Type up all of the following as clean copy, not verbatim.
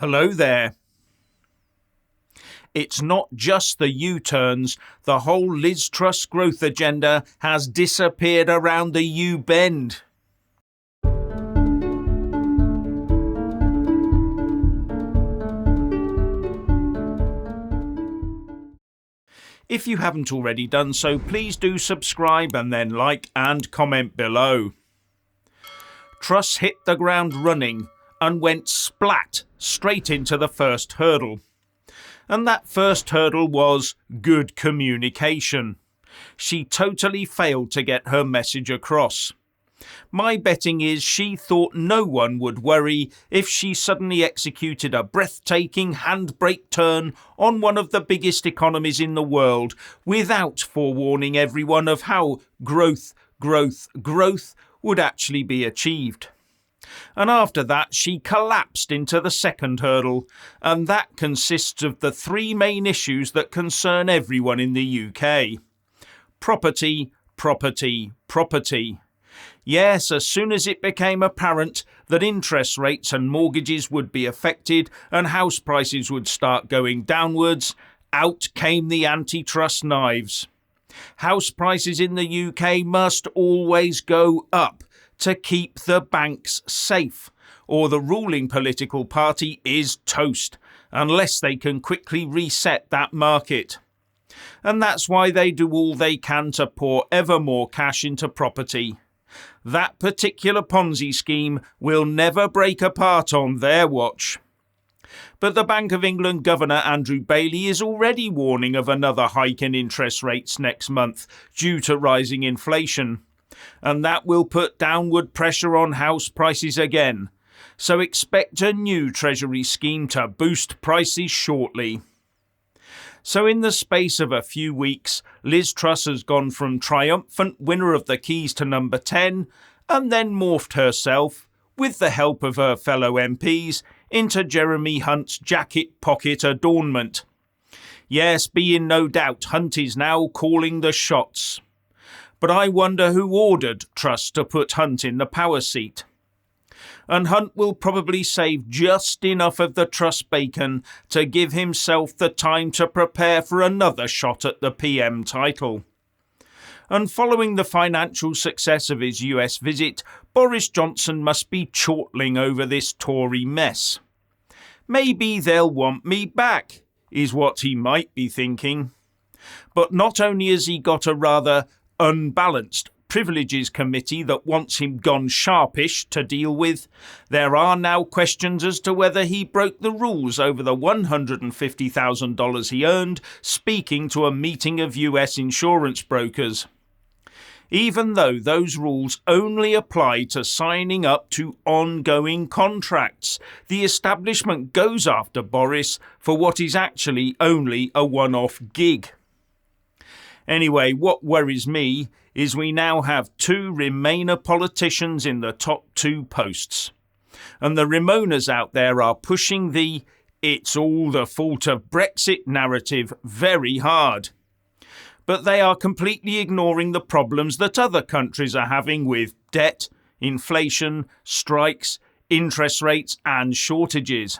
Hello there. It's not just the U-turns. The whole Liz Truss growth agenda has disappeared around the U-bend. If you haven't already done so, please do subscribe and then like and comment below. Truss hit the ground running and went splat straight into the first hurdle. And that first hurdle was good communication. She totally failed to get her message across. My betting is she thought no one would worry if she suddenly executed a breathtaking handbrake turn on one of the biggest economies in the world without forewarning everyone of how growth would actually be achieved. And after that she collapsed into the second hurdle, and that consists of the three main issues that concern everyone in the UK. Property, property, property. Yes, as soon as it became apparent that interest rates and mortgages would be affected and house prices would start going downwards, out came the anti-trust knives. House prices in the UK must always go up to keep the banks safe, or the ruling political party is toast, unless they can quickly reset that market. And that's why they do all they can to pour ever more cash into property. That particular Ponzi scheme will never break apart on their watch. But the Bank of England Governor Andrew Bailey is already warning of another hike in interest rates next month due to rising inflation. And that will put downward pressure on house prices again. So expect a new Treasury scheme to boost prices shortly. So in the space of a few weeks, Liz Truss has gone from triumphant winner of the keys to number 10 and then morphed herself, with the help of her fellow MPs, into Jeremy Hunt's jacket pocket adornment. Yes, be in no doubt, Hunt is now calling the shots. But I wonder who ordered Truss to put Hunt in the power seat. And Hunt will probably save just enough of the Truss bacon to give himself the time to prepare for another shot at the PM title. And following the financial success of his US visit, Boris Johnson must be chortling over this Tory mess. Maybe they'll want me back, is what he might be thinking. But not only has he got a rather unbalanced Privileges Committee that wants him gone sharpish to deal with, there are now questions as to whether he broke the rules over the $150,000 he earned speaking to a meeting of US insurance brokers. Even though those rules only apply to signing up to ongoing contracts, the establishment goes after Boris for what is actually only a one-off gig. Anyway, what worries me is we now have two Remainer politicians in the top two posts. And the Remoaners out there are pushing the "it's all the fault of Brexit" narrative very hard. But they are completely ignoring the problems that other countries are having with debt, inflation, strikes, interest rates and shortages.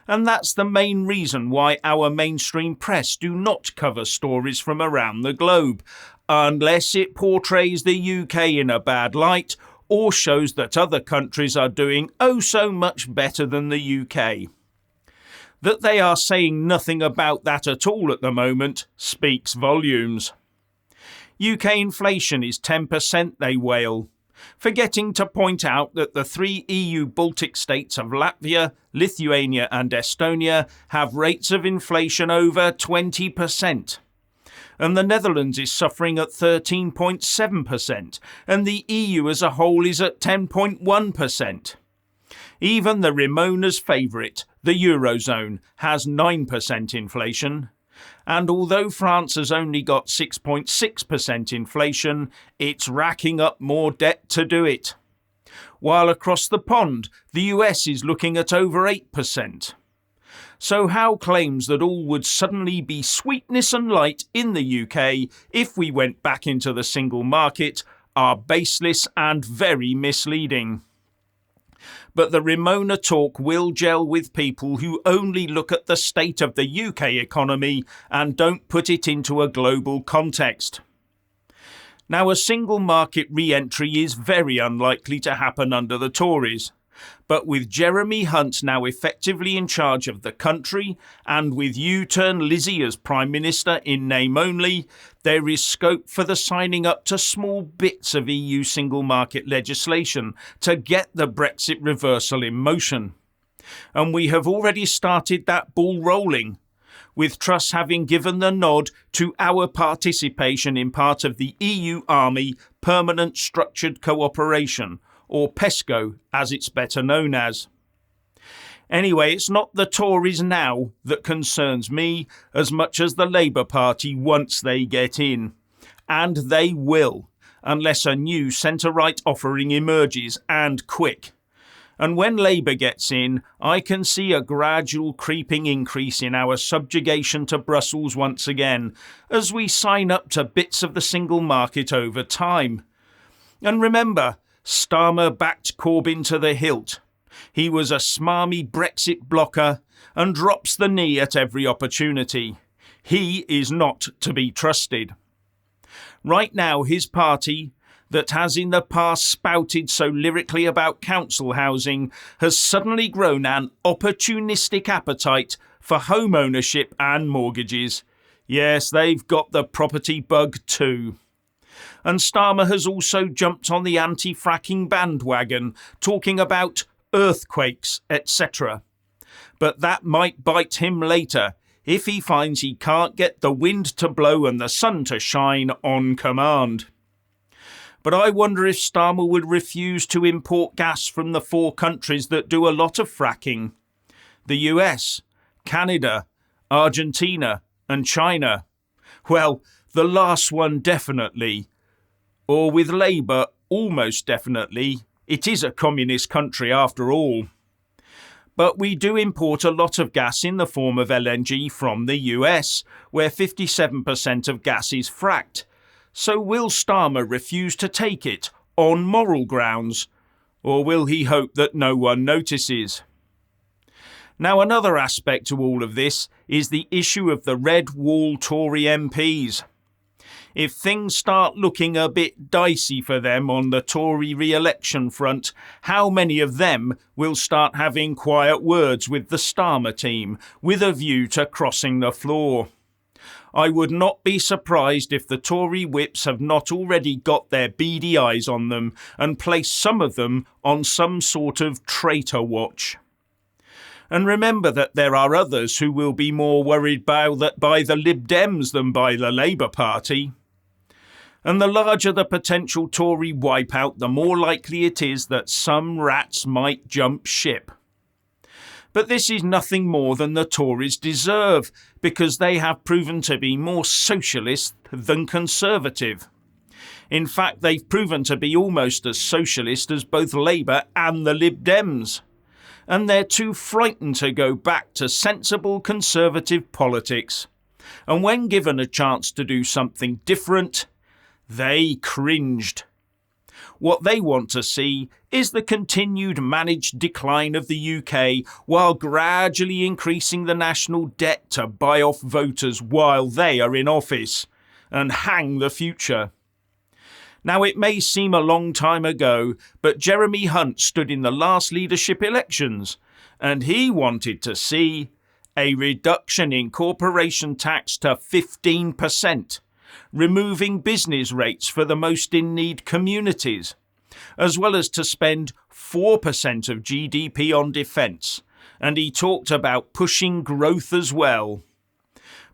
And that's the main reason why our mainstream press do not cover stories from around the globe, unless it portrays the UK in a bad light or shows that other countries are doing oh so much better than the UK. That they are saying nothing about that at all at the moment speaks volumes. UK inflation is 10%, they wail, forgetting to point out that the three EU Baltic states of Latvia, Lithuania and Estonia have rates of inflation over 20%. And the Netherlands is suffering at 13.7%, and the EU as a whole is at 10.1%. Even the Remoaners' favourite, the Eurozone, has 9% inflation. And although France has only got 6.6% inflation, it's racking up more debt to do it. While across the pond, the US is looking at over 8%. So how claims that all would suddenly be sweetness and light in the UK if we went back into the single market are baseless and very misleading. but the Ramona talk will gel with people who only look at the state of the UK economy and don't put it into a global context. Now, a single market re-entry is very unlikely to happen under the Tories. But with Jeremy Hunt now effectively in charge of the country, and with U-turn Lizzie as Prime Minister in name only, there is scope for the signing up to small bits of EU single market legislation to get the Brexit reversal in motion. And we have already started that ball rolling, with Truss having given the nod to our participation in part of the EU Army Permanent Structured Cooperation, or PESCO, as it's better known as. Anyway, it's not the Tories now that concerns me as much as the Labour Party once they get in. And they will, unless a new centre-right offering emerges, and quick. And when Labour gets in, I can see a gradual creeping increase in our subjugation to Brussels once again, as we sign up to bits of the single market over time. And remember, Starmer backed Corbyn to the hilt. He was a smarmy Brexit blocker and drops the knee at every opportunity. He is not to be trusted. Right now, his party, that has in the past spouted so lyrically about council housing, has suddenly grown an opportunistic appetite for home ownership and mortgages. Yes, they've got the property bug too. And Starmer has also jumped on the anti-fracking bandwagon, talking about earthquakes, etc. But that might bite him later if he finds he can't get the wind to blow and the sun to shine on command. But I wonder if Starmer would refuse to import gas from the 4 countries that do a lot of fracking: the US, Canada, Argentina and China. Well, the last one definitely, or with Labour almost definitely. It is a communist country after all. But we do import a lot of gas in the form of LNG from the US, where 57% of gas is fracked. So will Starmer refuse to take it on moral grounds, or will he hope that no one notices? Now, another aspect to all of this is the issue of the Red Wall Tory MPs. If things start looking a bit dicey for them on the Tory re-election front, how many of them will start having quiet words with the Starmer team with a view to crossing the floor? I would not be surprised if the Tory whips have not already got their beady eyes on them and placed some of them on some sort of traitor watch. And remember that there are others who will be more worried by the Lib Dems than by the Labour Party. And the larger the potential Tory wipeout, the more likely it is that some rats might jump ship. But this is nothing more than the Tories deserve, because they have proven to be more socialist than conservative. In fact, they've proven to be almost as socialist as both Labour and the Lib Dems. And they're too frightened to go back to sensible conservative politics. And when given a chance to do something different, they cringed. What they want to see is the continued managed decline of the UK while gradually increasing the national debt to buy off voters while they are in office and hang the future. Now, it may seem a long time ago, but Jeremy Hunt stood in the last leadership elections and he wanted to see a reduction in corporation tax to 15%. Removing business rates for the most in-need communities, as well as to spend 4% of GDP on defence, and he talked about pushing growth as well.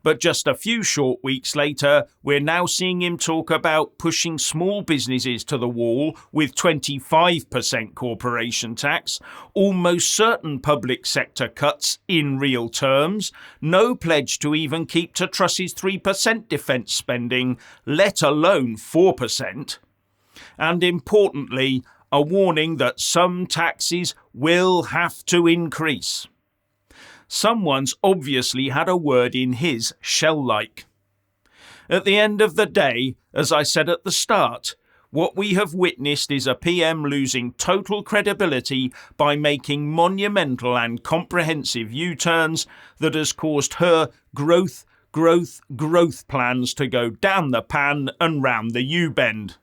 But just a few short weeks later, we're now seeing him talk about pushing small businesses to the wall with 25% corporation tax, almost certain public sector cuts in real terms, no pledge to even keep to Truss's 3% defence spending, let alone 4%. And importantly, a warning that some taxes will have to increase. Someone's obviously had a word in his shell-like. At the end of the day, as I said at the start, What we have witnessed is a PM losing total credibility by making monumental and comprehensive U-turns that has caused her growth plans to go down the pan and round the U-bend.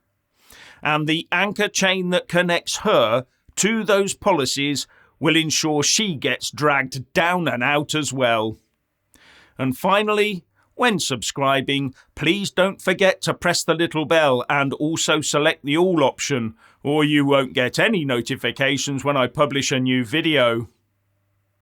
And the anchor chain that connects her to those policies will ensure she gets dragged down and out as well. And finally, when subscribing, please don't forget to press the little bell and also select the all option, or you won't get any notifications when I publish a new video.